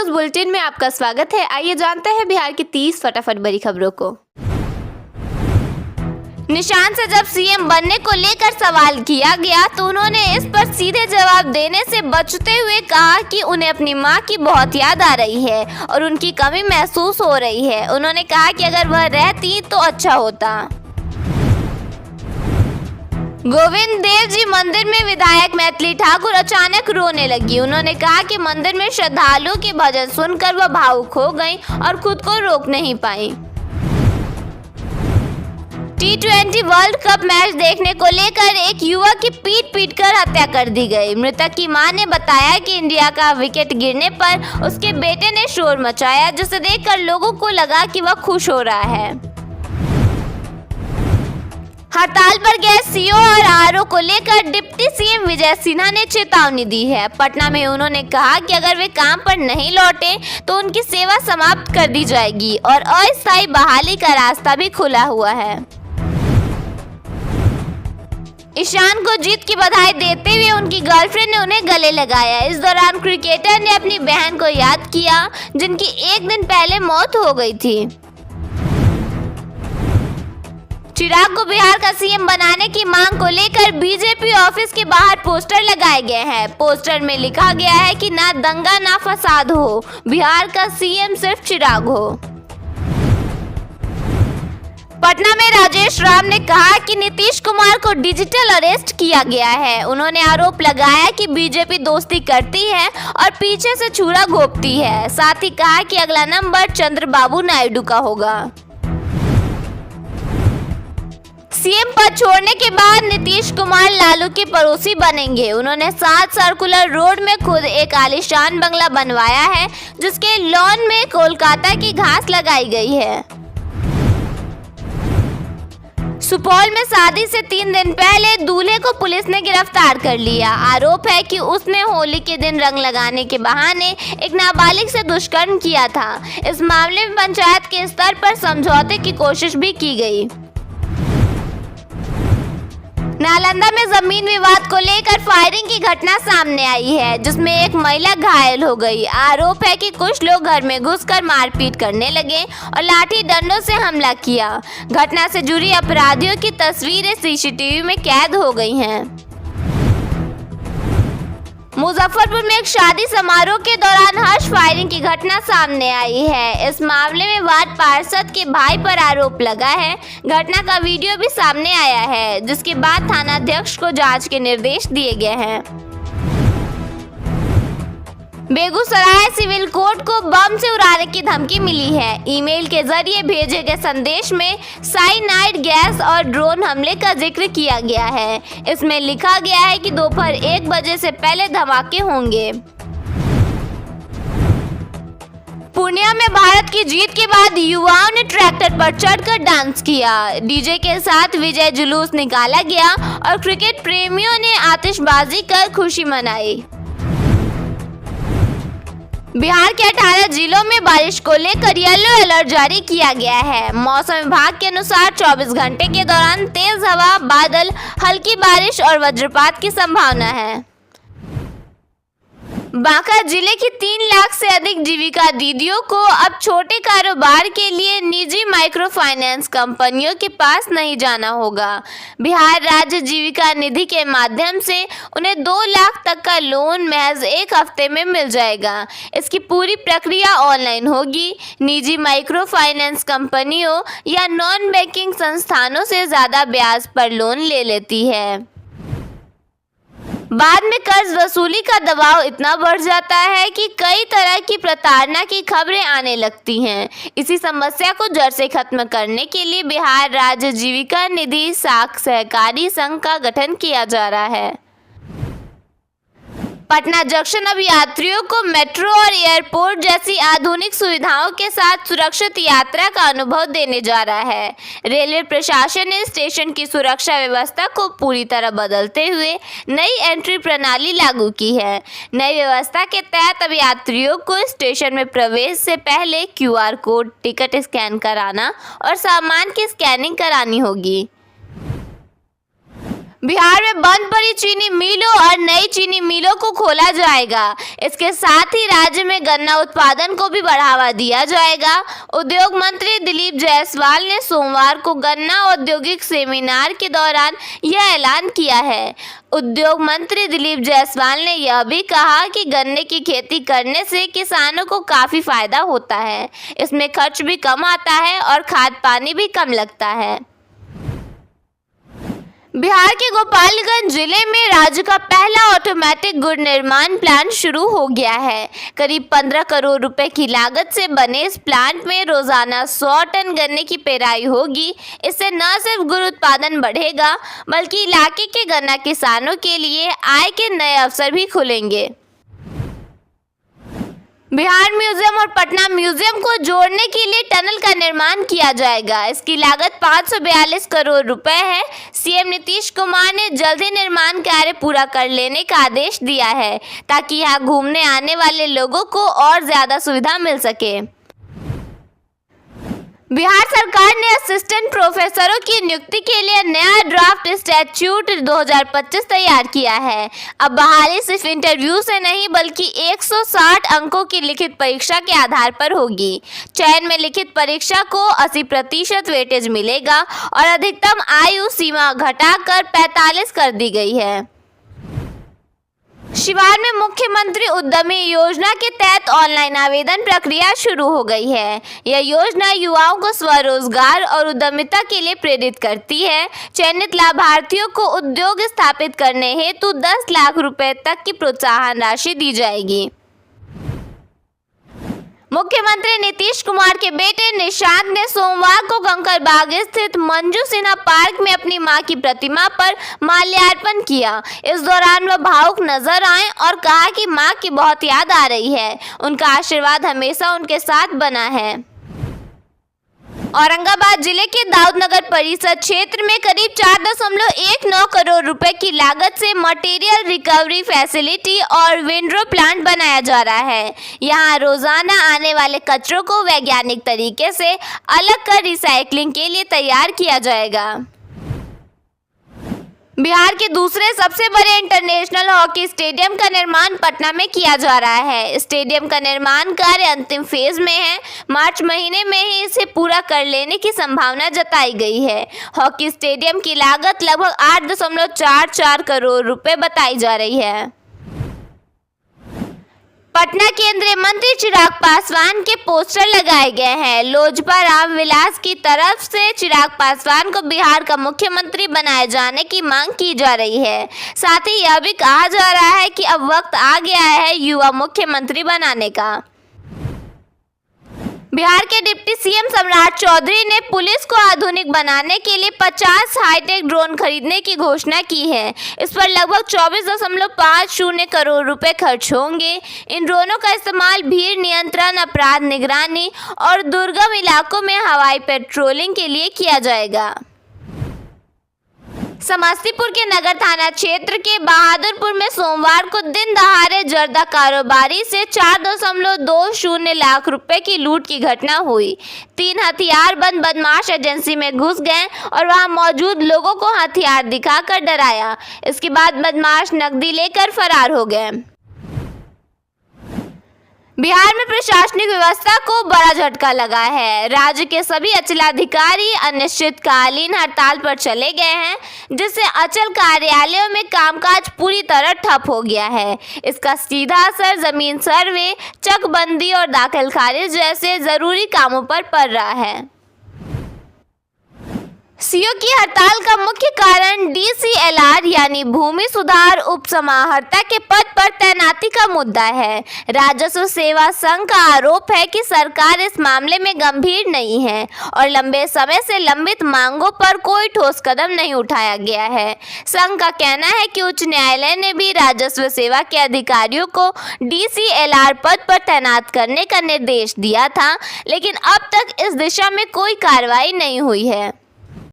News bulletin में आपका स्वागत है। आइए जानते हैं बिहार की 30 फटाफट बड़ी खबरों को। निशांत से जब सीएम बनने को लेकर सवाल किया गया तो उन्होंने इस पर सीधे जवाब देने से बचते हुए कहा कि उन्हें अपनी मां की बहुत याद आ रही है और उनकी कमी महसूस हो रही है। उन्होंने कहा कि अगर वह रहती तो अच्छा होता। गोविंद देव जी मंदिर में विधायक मैथिली ठाकुर अचानक रोने लगी। उन्होंने कहा कि मंदिर में श्रद्धालुओं के भजन सुनकर वह भावुक हो गईं और खुद को रोक नहीं पाई। T20 वर्ल्ड कप मैच देखने को लेकर एक युवक की पीट कर हत्या कर दी गई। मृतक की मां ने बताया कि इंडिया का विकेट गिरने पर उसके बेटे ने शोर मचाया, जिसे देखकर लोगों को लगा कि वह खुश हो रहा है। हड़ताल पर गए सीओ और आरओ को लेकर डिप्टी सीएम विजय सिन्हा ने चेतावनी दी है। पटना में उन्होंने कहा कि अगर वे काम पर नहीं लौटे तो उनकी सेवा समाप्त कर दी जाएगी और अस्थायी बहाली का रास्ता भी खुला हुआ है। ईशान को जीत की बधाई देते हुए उनकी गर्लफ्रेंड ने उन्हें गले लगाया। इस दौरान क्रिकेटर ने अपनी बहन को याद किया जिनकी एक दिन पहले मौत हो गई थी। चिराग को बिहार का सीएम बनाने की मांग को लेकर बीजेपी ऑफिस के बाहर पोस्टर लगाए गए हैं। पोस्टर में लिखा गया है कि ना दंगा ना फसाद हो, बिहार का सीएम सिर्फ चिराग हो। पटना में राजेश राम ने कहा कि नीतीश कुमार को डिजिटल अरेस्ट किया गया है। उन्होंने आरोप लगाया कि बीजेपी दोस्ती करती है और पीछे से छुरा घोंपती है। साथ ही कहा कि अगला नंबर चंद्रबाबू नायडू का होगा। सीएम पद छोड़ने के बाद नीतीश कुमार लालू के पड़ोसी बनेंगे। उन्होंने 7 सर्कुलर रोड में खुद एक आलीशान बंगला बनवाया है, जिसके लॉन में कोलकाता की घास लगाई गई है। सुपौल में शादी से 3 दिन पहले दूल्हे को पुलिस ने गिरफ्तार कर लिया। आरोप है कि उसने होली के दिन रंग लगाने के बहाने एक नाबालिग से दुष्कर्म किया था। इस मामले में पंचायत के स्तर पर समझौते की कोशिश भी की गई। नालंदा में जमीन विवाद को लेकर फायरिंग की घटना सामने आई है, जिसमें एक महिला घायल हो गई। आरोप है कि कुछ लोग घर में घुसकर मारपीट करने लगे और लाठी डंडों से हमला किया। घटना से जुड़ी अपराधियों की तस्वीरें सीसीटीवी में कैद हो गई हैं। मुजफ्फरपुर में एक शादी समारोह के दौरान हर्ष फायरिंग की घटना सामने आई है। इस मामले में वार्ड पार्षद के भाई पर आरोप लगा है। घटना का वीडियो भी सामने आया है, जिसके बाद थानाध्यक्ष को जांच के निर्देश दिए गए हैं। बेगूसराय सिविल कोर्ट को बम से उड़ाने की धमकी मिली है। ईमेल के जरिए भेजे गए संदेश में साइनाइड गैस और ड्रोन हमले का जिक्र किया गया है। इसमें लिखा गया है कि दोपहर 1 बजे से पहले धमाके होंगे। पूर्णिया में भारत की जीत के बाद युवाओं ने ट्रैक्टर पर चढ़कर डांस किया। डीजे के साथ विजय जुलूस निकाला गया और क्रिकेट प्रेमियों ने आतिशबाजी कर खुशी मनाई। बिहार के 18 जिलों में बारिश को लेकर येलो अलर्ट जारी किया गया है। मौसम विभाग के अनुसार 24 घंटे के दौरान तेज हवा, बादल, हल्की बारिश और वज्रपात की संभावना है। बांका जिले की 3 लाख से अधिक जीविका दीदियों को अब छोटे कारोबार के लिए निजी माइक्रो फाइनेंस कंपनियों के पास नहीं जाना होगा। बिहार राज्य जीविका निधि के माध्यम से उन्हें 2 लाख तक का लोन महज 1 हफ्ते में मिल जाएगा। इसकी पूरी प्रक्रिया ऑनलाइन होगी। निजी माइक्रो फाइनेंस कंपनियों या नॉन बैंकिंग संस्थानों से ज़्यादा ब्याज पर लोन ले लेती है। बाद में कर्ज वसूली का दबाव इतना बढ़ जाता है कि कई तरह की प्रताड़ना की खबरें आने लगती हैं। इसी समस्या को जड़ से खत्म करने के लिए बिहार राज्य जीविका निधि साख सहकारी संघ का गठन किया जा रहा है। पटना जंक्शन अब यात्रियों को मेट्रो और एयरपोर्ट जैसी आधुनिक सुविधाओं के साथ सुरक्षित यात्रा का अनुभव देने जा रहा है। रेलवे प्रशासन ने स्टेशन की सुरक्षा व्यवस्था को पूरी तरह बदलते हुए नई एंट्री प्रणाली लागू की है। नई व्यवस्था के तहत अब यात्रियों को स्टेशन में प्रवेश से पहले QR कोड, टिकट स्कैन कराना और सामान की स्कैनिंग करानी होगी। बिहार में बंद पड़ी चीनी मिलों और नई चीनी मिलों को खोला जाएगा। इसके साथ ही राज्य में गन्ना उत्पादन को भी बढ़ावा दिया जाएगा। उद्योग मंत्री दिलीप जायसवाल ने सोमवार को गन्ना औद्योगिक सेमिनार के दौरान यह ऐलान किया है। उद्योग मंत्री दिलीप जायसवाल ने यह भी कहा कि गन्ने की खेती करने से किसानों को काफी फायदा होता है। इसमें खर्च भी कम आता है और खाद पानी भी कम लगता है। बिहार के गोपालगंज जिले में राज्य का पहला ऑटोमेटिक गुड़ निर्माण प्लांट शुरू हो गया है। करीब 15 करोड़ रुपए की लागत से बने इस प्लांट में रोजाना 100 टन गन्ने की पेराई होगी। इससे न सिर्फ गुड़ उत्पादन बढ़ेगा बल्कि इलाके के गन्ना किसानों के लिए आय के नए अवसर भी खुलेंगे। बिहार म्यूजियम और पटना म्यूजियम को जोड़ने के लिए टनल का निर्माण किया जाएगा। इसकी लागत 542 करोड़ रुपए है। सीएम नीतीश कुमार ने जल्द ही निर्माण कार्य पूरा कर लेने का आदेश दिया है ताकि यहां घूमने आने वाले लोगों को और ज्यादा सुविधा मिल सके। बिहार सरकार ने असिस्टेंट प्रोफेसरों की नियुक्ति के लिए नया ड्राफ्ट स्टैट्यूट 2025 तैयार किया है। अब बहाली सिर्फ इंटरव्यू से नहीं बल्कि 160 अंकों की लिखित परीक्षा के आधार पर होगी। चयन में लिखित परीक्षा को 80% वेटेज मिलेगा और अधिकतम आयु सीमा घटाकर 45 कर दी गई है। शिवार में मुख्यमंत्री उद्यमी योजना के तहत ऑनलाइन आवेदन प्रक्रिया शुरू हो गई है। यह योजना युवाओं को स्वरोजगार और उद्यमिता के लिए प्रेरित करती है। चयनित लाभार्थियों को उद्योग स्थापित करने हेतु 10 लाख रुपए तक की प्रोत्साहन राशि दी जाएगी। मुख्यमंत्री नीतीश कुमार के बेटे निशांत ने सोमवार को कंकड़बाग स्थित मंजू सिन्हा पार्क में अपनी मां की प्रतिमा पर माल्यार्पण किया। इस दौरान वह भावुक नजर आए और कहा कि मां की बहुत याद आ रही है। उनका आशीर्वाद हमेशा उनके साथ बना है। औरंगाबाद जिले के दाऊदनगर परिषद क्षेत्र में करीब 4.19 करोड़ रुपए की लागत से मटेरियल रिकवरी फैसिलिटी और विंडरो प्लांट बनाया जा रहा है। यहां रोजाना आने वाले कचरों को वैज्ञानिक तरीके से अलग कर रिसाइकलिंग के लिए तैयार किया जाएगा। बिहार के दूसरे सबसे बड़े इंटरनेशनल हॉकी स्टेडियम का निर्माण पटना में किया जा रहा है। स्टेडियम का निर्माण कार्य अंतिम फेज में है। मार्च महीने में ही इसे पूरा कर लेने की संभावना जताई गई है। हॉकी स्टेडियम की लागत लगभग 8.44 करोड़ रुपए बताई जा रही है। पटना केंद्रीय मंत्री चिराग पासवान के पोस्टर लगाए गए हैं। लोजपा रामविलास की तरफ से चिराग पासवान को बिहार का मुख्यमंत्री बनाए जाने की मांग की जा रही है। साथ ही यह भी कहा जा रहा है कि अब वक्त आ गया है युवा मुख्यमंत्री बनाने का। बिहार के डिप्टी सीएम सम्राट चौधरी ने पुलिस को आधुनिक बनाने के लिए 50 हाईटेक ड्रोन खरीदने की घोषणा की है। इस पर लगभग 24.50 करोड़ रुपए खर्च होंगे। इन ड्रोनों का इस्तेमाल भीड़ नियंत्रण, अपराध निगरानी और दुर्गम इलाकों में हवाई पेट्रोलिंग के लिए किया जाएगा। समस्तीपुर के नगर थाना क्षेत्र के बहादुरपुर में सोमवार को दिन दहाड़े जर्दा कारोबारी से 4.20 लाख रुपए की लूट की घटना हुई। 3 हथियारबंद बदमाश एजेंसी में घुस गए और वहां मौजूद लोगों को हथियार दिखाकर डराया। इसके बाद बदमाश नकदी लेकर फरार हो गए। बिहार में प्रशासनिक व्यवस्था को बड़ा झटका लगा है। राज्य के सभी अंचलाधिकारी अनिश्चितकालीन हड़ताल पर चले गए हैं, जिससे अंचल कार्यालयों में कामकाज पूरी तरह ठप हो गया है। इसका सीधा असर जमीन सर्वे, चकबंदी और दाखिल खारिज जैसे जरूरी कामों पर पड़ रहा है। सीओ की हड़ताल का मुख्य कारण डीसीएलआर यानी भूमि सुधार उपसमाहर्ता के पद पर तैनाती का मुद्दा है। राजस्व सेवा संघ का आरोप है कि सरकार इस मामले में गंभीर नहीं है और लंबे समय से लंबित मांगों पर कोई ठोस कदम नहीं उठाया गया है। संघ का कहना है कि उच्च न्यायालय ने भी राजस्व सेवा के अधिकारियों को डीसीएलआर पद पर तैनात करने का निर्देश दिया था, लेकिन अब तक इस दिशा में कोई कार्रवाई नहीं हुई है।